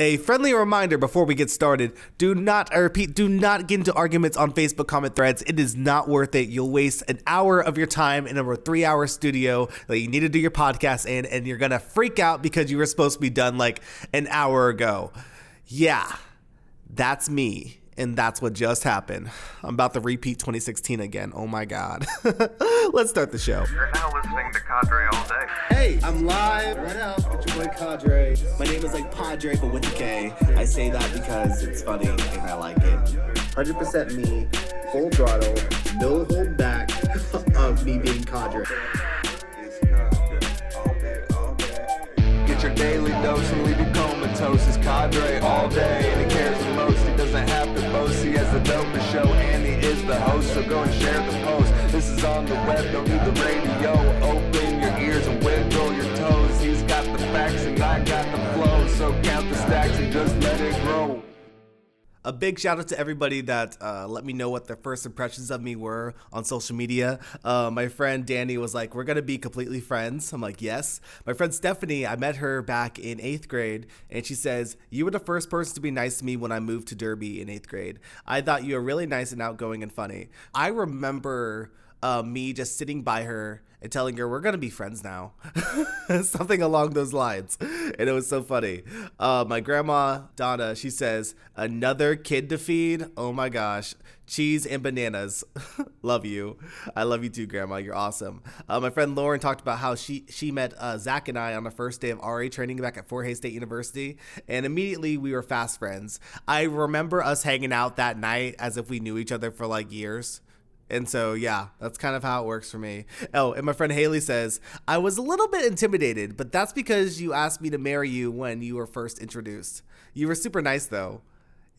A friendly reminder before we get started, do not get into arguments on Facebook comment threads. It is not worth it. You'll waste an hour of your time in a 3-hour studio that you need to do your podcast in, and you're going to freak out because you were supposed to be done like an hour ago. Yeah, that's me. And that's what just happened. I'm about to repeat 2016 again. Oh my God. Let's start the show. You're now listening to Kadrae all day. Hey, I'm live right now. It's your boy Kadrae. My name is like Padre, but with a K. I say that because it's funny and I like it. 100% me, full throttle, no hold back of me being Kadrae. Get your daily dose and leave you comatose. It's Kadrae all day, and he cares the most. He doesn't have to boast. He has the dopest show, and he is the host. So go and share the post. This is on the web, don't need the radio. Open your ears and wiggle your toes. He's got the facts and I got the flow. So count the stacks and just let it grow. A big shout out to everybody that let me know what their first impressions of me were on social media. My friend Danny was like, we're going to be completely friends. I'm like, yes. My friend Stephanie, I met her back in 8th grade, and she says, you were the first person to be nice to me when I moved to Derby in 8th grade. I thought you were really nice and outgoing and funny. I remember me just sitting by her and telling her, we're going to be friends now. Something along those lines. And it was so funny. My grandma, Donna, she says, another kid to feed? Oh my gosh. Cheese and bananas. Love you. I love you too, Grandma. You're awesome. My friend Lauren talked about how she met Zach and I on the first day of RA training back at Fort Hays State University. And immediately we were fast friends. I remember us hanging out that night as if we knew each other for like years. And so, yeah, that's kind of how it works for me. Oh, and my friend Haley says, I was a little bit intimidated, but that's because you asked me to marry you when you were first introduced. You were super nice, though.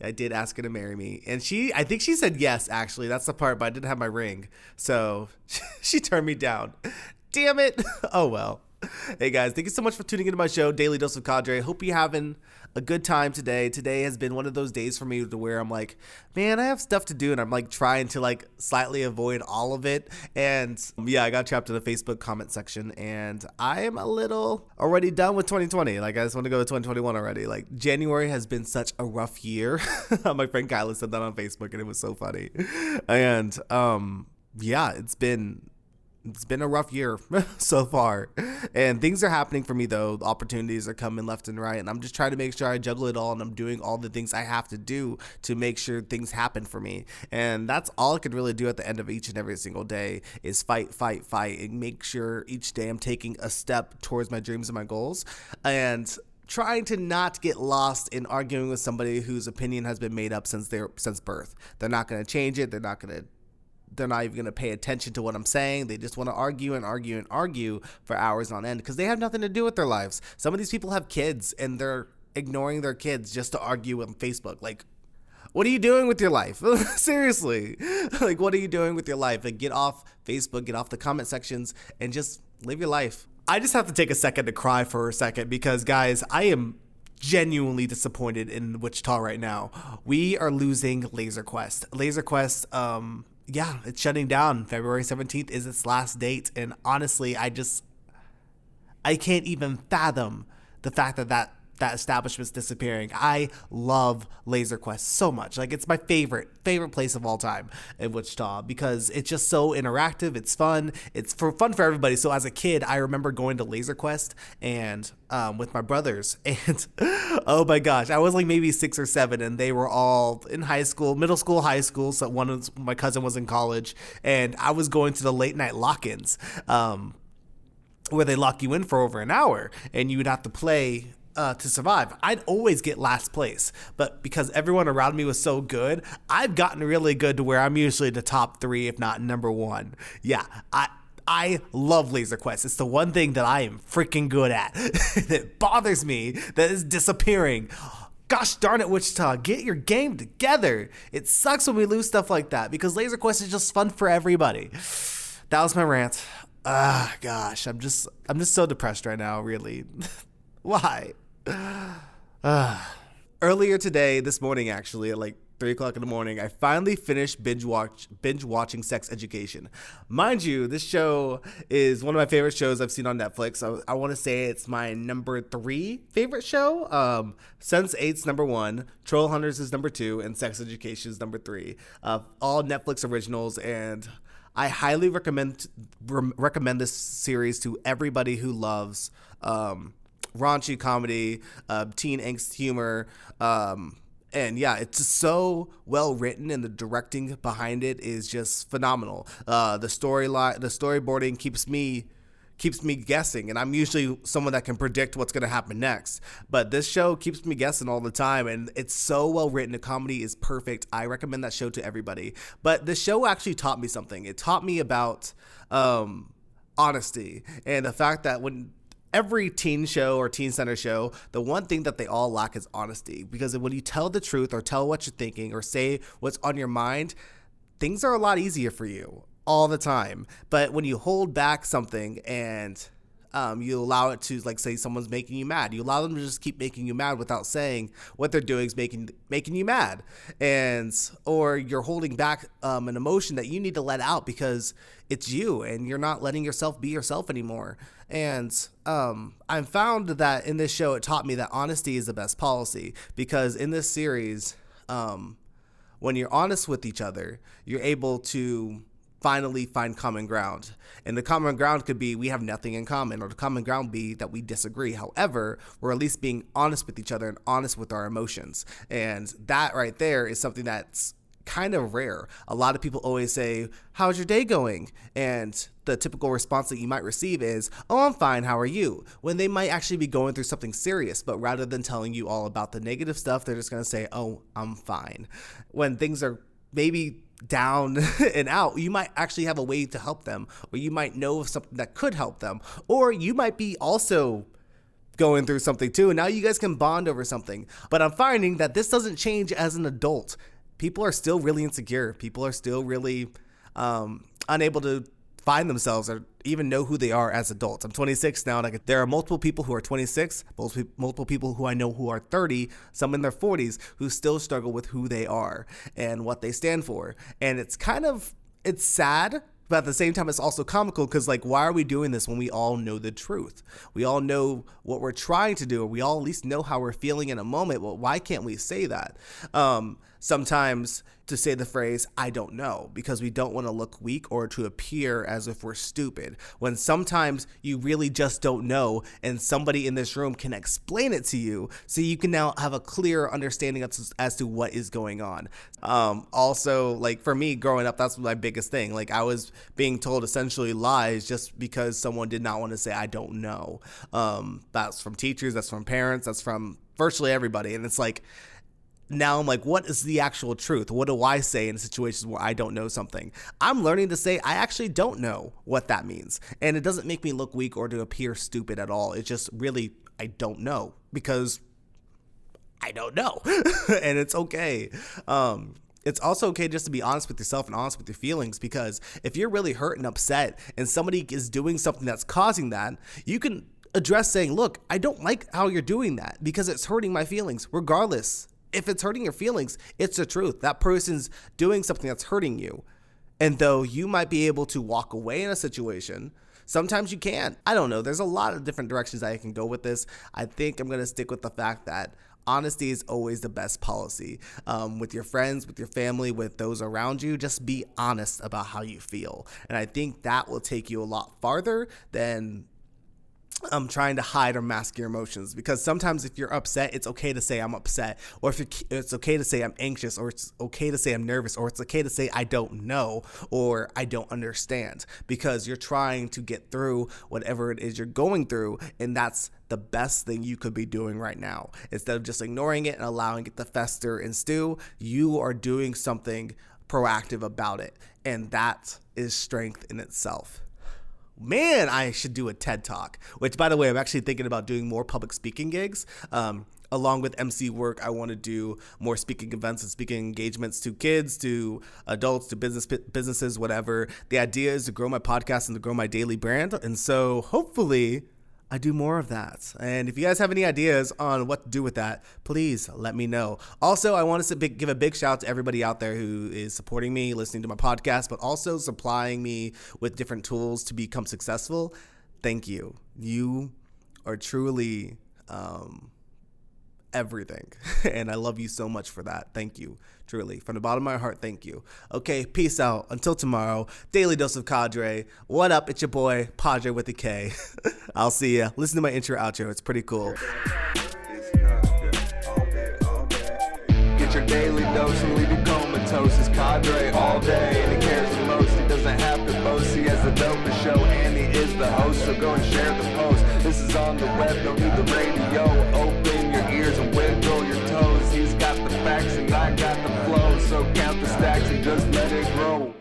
I did ask her to marry me. And I think she said yes, actually. That's the part, but I didn't have my ring. So she turned me down. Damn it. Oh, well. Hey, guys, thank you so much for tuning into my show, Daily Dose of Kadrae. Hope you're having a good time today. Today has been one of those days for me to where I'm like, man, I have stuff to do, and I'm like trying to like slightly avoid all of it. And yeah, I got trapped in the Facebook comment section, and I am a little already done with 2020. Like, I just want to go to 2021 already. Like, January has been such a rough year. My friend Kyla said that on Facebook, and it was so funny. And yeah, it's been a rough year so far, and things are happening for me though. The opportunities are coming left and right, and I'm just trying to make sure I juggle it all, and I'm doing all the things I have to do to make sure things happen for me. And that's all I could really do at the end of each and every single day is fight, and make sure each day I'm taking a step towards my dreams and my goals, and trying to not get lost in arguing with somebody whose opinion has been made up since birth. They're not going to change it. They're not even going to pay attention to what I'm saying. They just want to argue and argue and argue for hours on end because they have nothing to do with their lives. Some of these people have kids, and they're ignoring their kids just to argue on Facebook. Like, what are you doing with your life? Seriously. Like, what are you doing with your life? Like, get off Facebook, get off the comment sections, and just live your life. I just have to take a second to cry for a second because, guys, I am genuinely disappointed in Wichita right now. We are losing Laser Quest. Laser Quest, yeah, it's shutting down. February 17th is its last date. And honestly, I can't even fathom the fact that establishment's disappearing. I love Laser Quest so much. Like, it's my favorite place of all time in Wichita because it's just so interactive. It's fun. It's fun for everybody. So as a kid, I remember going to Laser Quest and with my brothers, and oh my gosh, I was like maybe 6 or 7, and they were all in high school, middle school, high school. So my cousin was in college, and I was going to the late night lock-ins where they lock you in for over an hour, and you would have to play to survive. I'd always get last place, but because everyone around me was so good, I've gotten really good to where I'm usually the top 3, if not number 1. Yeah, I love Laser Quest. It's the one thing that I am freaking good at. It bothers me that it's disappearing. Gosh darn it, Wichita, get your game together. It sucks when we lose stuff like that because Laser Quest is just fun for everybody. That was my rant. Gosh, I'm just so depressed right now, really. Why? Earlier today, this morning actually, at like 3 o'clock in the morning, I finally finished binge watching Sex Education. Mind you, this show is one of my favorite shows I've seen on Netflix. I want to say it's my number 3 favorite show. Sense8's number 1, Troll Hunters is number 2, and Sex Education is number 3. All Netflix originals, and I highly recommend this series to everybody who loves raunchy comedy, teen angst humor, and yeah, it's just so well written, and the directing behind it is just phenomenal. The storyboarding keeps me guessing, and I'm usually someone that can predict what's going to happen next, but this show keeps me guessing all the time, and it's so well written. The comedy is perfect. I recommend that show to everybody. But the show actually taught me something. It taught me about honesty, and the fact that when every teen show or teen center show, the one thing that they all lack is honesty, because when you tell the truth or tell what you're thinking or say what's on your mind, things are a lot easier for you all the time. But when you hold back something and you allow it to, like, say someone's making you mad, you allow them to just keep making you mad without saying what they're doing is making you mad, or you're holding back an emotion that you need to let out because it's you and you're not letting yourself be yourself anymore. And I found that in this show, it taught me that honesty is the best policy, because in this series, when you're honest with each other, you're able to finally find common ground. And the common ground could be we have nothing in common, or the common ground be that we disagree. However, we're at least being honest with each other and honest with our emotions. And that right there is something that's kind of rare. A lot of people always say, how's your day going? And the typical response that you might receive is, oh, I'm fine, how are you? When they might actually be going through something serious, but rather than telling you all about the negative stuff, they're just going to say, oh, I'm fine. When things are maybe down and out, you might actually have a way to help them, or you might know of something that could help them, or you might be also going through something too, and now you guys can bond over something. But I'm finding that this doesn't change as an adult. People are still really insecure. People are still really unable to find themselves or even know who they are as adults. I'm 26 now, and there are multiple people who are 26, multiple people who I know who are 30, some in their 40s, who still struggle with who they are and what they stand for. And it's sad, but at the same time, it's also comical, because, like, why are we doing this when we all know the truth? We all know what we're trying to do, or we all at least know how we're feeling in a moment. Well, why can't we say that? Sometimes to say the phrase, I don't know, because we don't want to look weak or to appear as if we're stupid, when sometimes you really just don't know, and somebody in this room can explain it to you, so you can now have a clear understanding as to what is going on. Also, like, for me growing up, that's my biggest thing. Like, I was being told essentially lies just because someone did not want to say I don't know. That's from teachers, that's from parents, that's from virtually everybody. And it's like, now I'm like, what is the actual truth? What do I say in situations where I don't know something? I'm learning to say I actually don't know what that means. And it doesn't make me look weak or to appear stupid at all. It's just really, I don't know, because I don't know. And it's okay. It's also okay just to be honest with yourself and honest with your feelings, because if you're really hurt and upset and somebody is doing something that's causing that, you can address saying, look, I don't like how you're doing that because it's hurting my feelings. Regardless, if it's hurting your feelings, it's the truth. That person's doing something that's hurting you. And though you might be able to walk away in a situation, sometimes you can't. I don't know. There's a lot of different directions I can go with this. I think I'm going to stick with the fact that honesty is always the best policy. With your friends, with your family, with those around you, just be honest about how you feel. And I think that will take you a lot farther than trying to hide or mask your emotions, because sometimes if you're upset, it's okay to say I'm upset, or if it's okay to say I'm anxious, or it's okay to say I'm nervous, or it's okay to say I don't know or I don't understand, because you're trying to get through whatever it is you're going through, and that's the best thing you could be doing right now. Instead of just ignoring it and allowing it to fester and stew, you are doing something proactive about it, and that is strength in itself. Man, I should do a TED Talk, which, by the way, I'm actually thinking about doing more public speaking gigs. Along with MC work, I want to do more speaking events and speaking engagements to kids, to adults, to businesses, whatever. The idea is to grow my podcast and to grow my daily brand. And so hopefully I do more of that. And if you guys have any ideas on what to do with that, please let me know. Also, I want to give a big shout out to everybody out there who is supporting me, listening to my podcast, but also supplying me with different tools to become successful. Thank you. You are truly everything. And I love you so much for that. Thank you. Truly. From the bottom of my heart, thank you. Okay, peace out. Until tomorrow, Daily Dose of Kadrae. What up? It's your boy, Padre with a K. I'll see ya. Listen to my intro, outro. It's pretty cool. Get your daily dose and leave you comatose. It's Kadrae all day, and he cares the most. He doesn't have to boast. He has the dopest show, and he is the host. So go and share the post. This is on the web, don't need the radio. Open your ears and wiggle your toes. He's got the facts and I got the flow. So count the stacks and just let it grow.